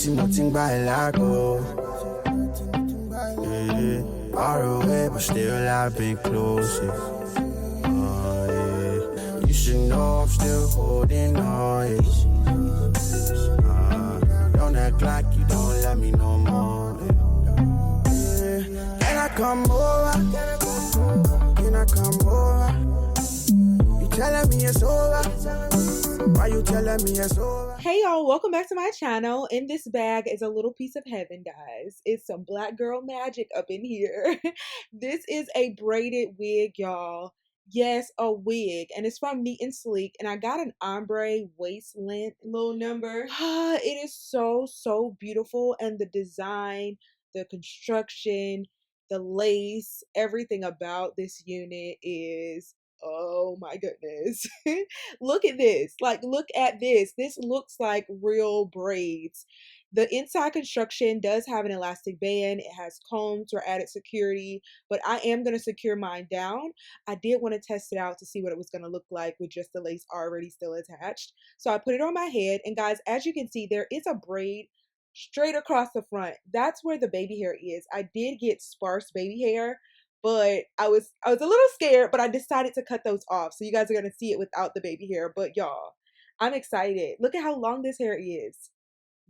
nothing by lago. Yeah, far away, but still I've been close. Oh, yeah. You should know I'm still holding on. Don't act like you don't love me no more. Yeah. Can I come over? Can I come over? You telling me it's over? Why you telling me it's over? Hey y'all, welcome back to my channel. In this bag is a little piece of heaven, guys. It's some black girl magic up in here. This is a braided wig, y'all. Yes, a wig, and it's from Neatandsleek, and I got an ombre waist length little number. It is so beautiful, and the design, the construction, the lace, everything about this unit is, oh my goodness. Look at this. Like, look at this. This looks like real braids. The inside construction does have an elastic band. It has combs for added security, but I am going to secure mine down. I did want to test it out to see what it was going to look like with just the lace already still attached. So I put it on my head, and guys, as you can see, there is a braid straight across the front. That's where the baby hair is. I did get sparse baby hair, but I was a little scared, but I decided to cut those off. So you guys are going to see it without the baby hair. But y'all, I'm excited. Look at how long this hair is.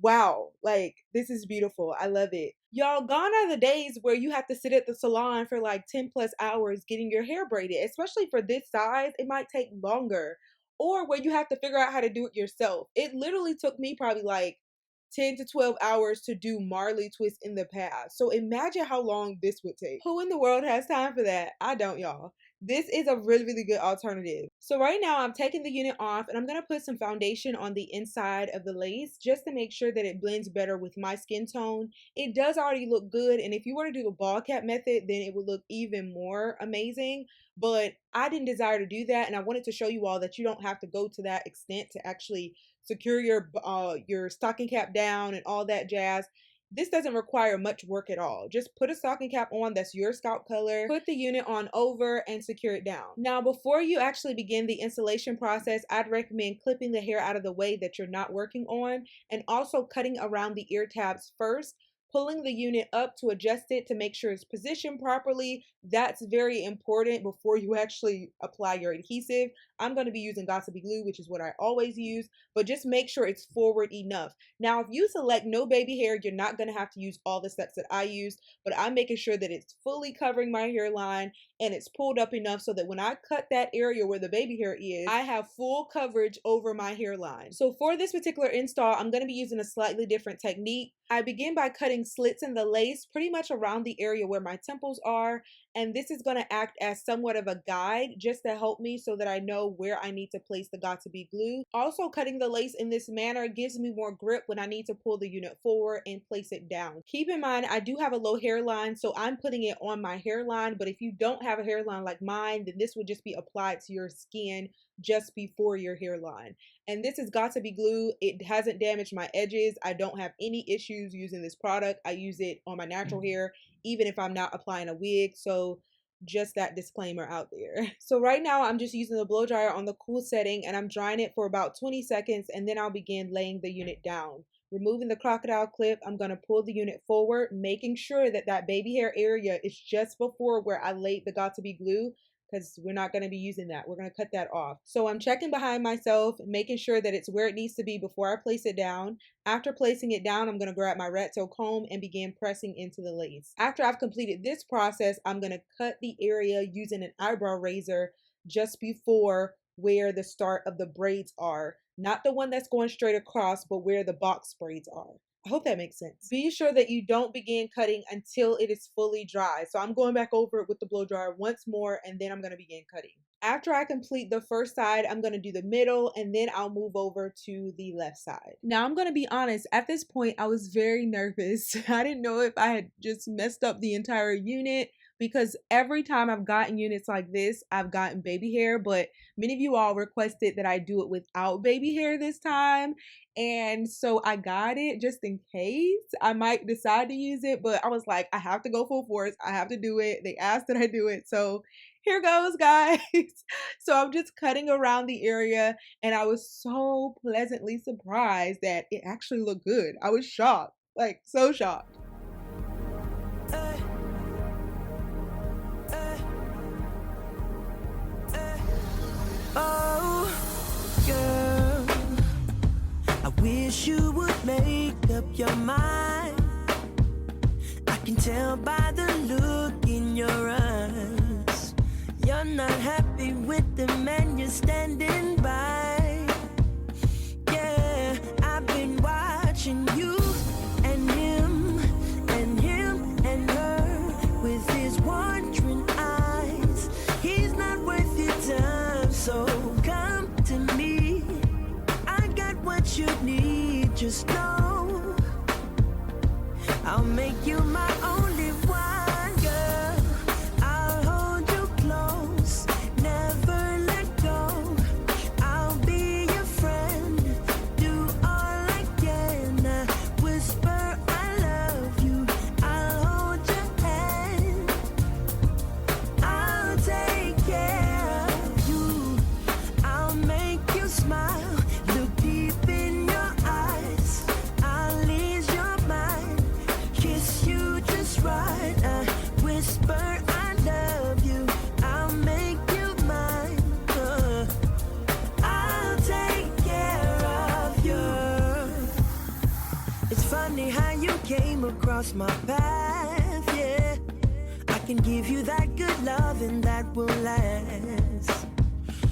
Wow. Like, this is beautiful. I love it. Y'all, gone are the days where you have to sit at the salon for like 10+ hours getting your hair braided. Especially for this size, it might take longer. Or where you have to figure out how to do it yourself. It literally took me probably like 10 to 12 hours to do Marley twist in the past. So imagine how long this would take. Who in the world has time for that? I don't, y'all. This is a really good alternative. So right now I'm taking the unit off, and I'm going to put some foundation on the inside of the lace just to make sure that it blends better with my skin tone. It does already look good, and if you were to do the ball cap method, then it would look even more amazing. But I didn't desire to do that, and I wanted to show you all that you don't have to go to that extent to actually secure your stocking cap down and all that jazz. This doesn't require much work at all. Just put a stocking cap on that's your scalp color, put the unit on over, and secure it down. Now, before you actually begin the installation process, I'd recommend clipping the hair out of the way that you're not working on, and also cutting around the ear tabs first, pulling the unit up to adjust it to make sure it's positioned properly. That's very important before you actually apply your adhesive. I'm going to be using Gossipy glue, which is what I always use, but just make sure it's forward enough. Now, if you select no baby hair, you're not going to have to use all the steps that I used, but I'm making sure that it's fully covering my hairline and it's pulled up enough so that when I cut that area where the baby hair is, I have full coverage over my hairline. So for this particular install, I'm going to be using a slightly different technique. I begin by cutting slits in the lace pretty much around the area where my temples are, and this is going to act as somewhat of a guide just to help me so that I know where I need to place the Got2b glue. Also, cutting the lace in this manner gives me more grip when I need to pull the unit forward and place it down. Keep in mind, I do have a low hairline, so I'm putting it on my hairline, but if you don't have a hairline like mine, then this would just be applied to your skin just before your hairline. And this has Got2b glue. It hasn't damaged my edges. I don't have any issues using this product. I use it on my natural hair, even if I'm not applying a wig. So just that disclaimer out there. So right now I'm just using the blow dryer on the cool setting, and I'm drying it for about 20 seconds, and then I'll begin laying the unit down. Removing the crocodile clip, I'm going to pull the unit forward, making sure that that baby hair area is just before where I laid the Got2b glue, because we're not going to be using that. We're going to cut that off. So I'm checking behind myself, making sure that it's where it needs to be before I place it down. After placing it down, I'm going to grab my rat tail comb and begin pressing into the lace. After I've completed this process, I'm going to cut the area using an eyebrow razor just before where the start of the braids are. Not the one that's going straight across, but where the box braids are. I hope that makes sense. Be sure that you don't begin cutting until it is fully dry. So I'm going back over it with the blow dryer once more, and then I'm going to begin cutting. After I complete the first side, I'm going to do the middle, and then I'll move over to the left side. Now, I'm going to be honest, at this point, I was very nervous. I didn't know if I had just messed up the entire unit, because every time I've gotten units like this, I've gotten baby hair, but many of you all requested that I do it without baby hair this time. And so I got it just in case I might decide to use it, but I was like, I have to go full force. I have to do it. They asked that I do it. So here goes, guys. So I'm just cutting around the area, and I was so pleasantly surprised that it actually looked good. I was shocked, like so shocked. Oh, girl, I wish you would make up your mind. I can tell by the look in your eyes. You're not happy with the man you're standing by. Yeah, I've been watching you and him and him and her with his wandering eyes. He's not worth your time, so come to me. I got what you need, just know I'll make you my only one, girl. I'll hold you close, never let go. I'll be your friend, do all I can. Whisper I love you, I'll hold your hand. I'll take care of you, I'll make you smile. Look deep in your eyes, I'll ease your mind. Kiss you just right, whisper I love you, I'll make you mine. I'll take care of you. It's funny how you came across my path, yeah. I can give you that good love and that will last.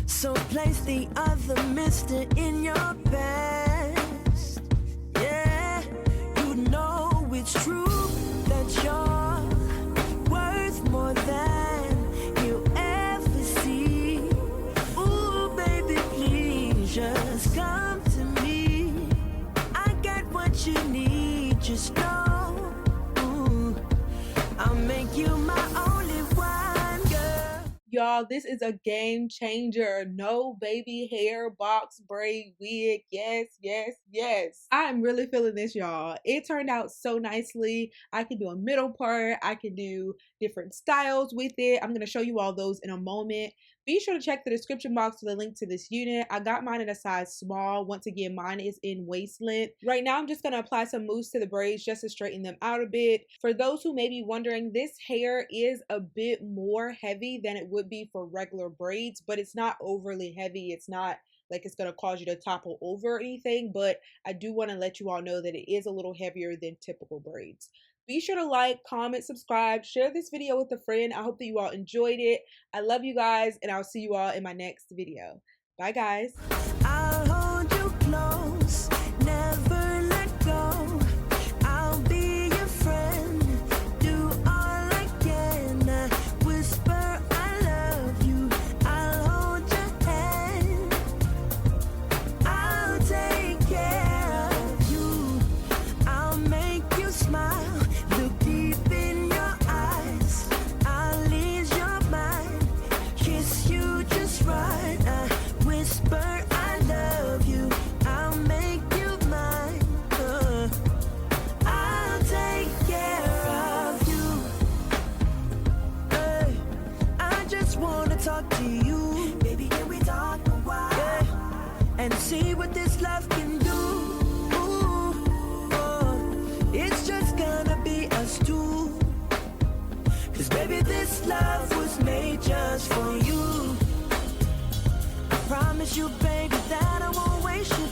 So place the other mister in your past. Yeah, you know it's true that you're worth more than you ever see. Ooh, baby, please just come to me. I got what you need, just know. Ooh, I'll make you my only one, girl. Y'all, this is a game changer. No baby hair box braid wig. Yes, yes, yes. I am really feeling this, y'all. It turned out so nicely. I can do a middle part. I can do different styles with it. I'm going to show you all those in a moment. Be sure to check the description box for the link to this unit. I got mine in a size small. Once again, mine is in waist length. Right now, I'm just going to apply some mousse to the braids just to straighten them out a bit. For those who may be wondering, this hair is a bit more heavy than it would be for regular braids, but it's not overly heavy. It's not like it's going to cause you to topple over or anything, but I do want to let you all know that it is a little heavier than typical braids. Be sure to like, comment, subscribe, share this video with a friend. I hope that you all enjoyed it. I love you guys, and I'll see you all in my next video. Bye, guys. I'll hold you close, never let go. I'll be your friend, do all I can. Whisper I love you, I'll hold your hand. I'll take care of you, I'll make you smile. Look deep in your eyes, I'll ease your mind. Kiss you just right, whisper I love you, I'll make you mine. I'll take care of you. Hey, I just wanna talk to you. Baby, can we talk a while? Yeah, and see what this love can do. It's just gonna be us two. 'Cause baby, this love was made just for you. I promise you, baby, that I won't waste your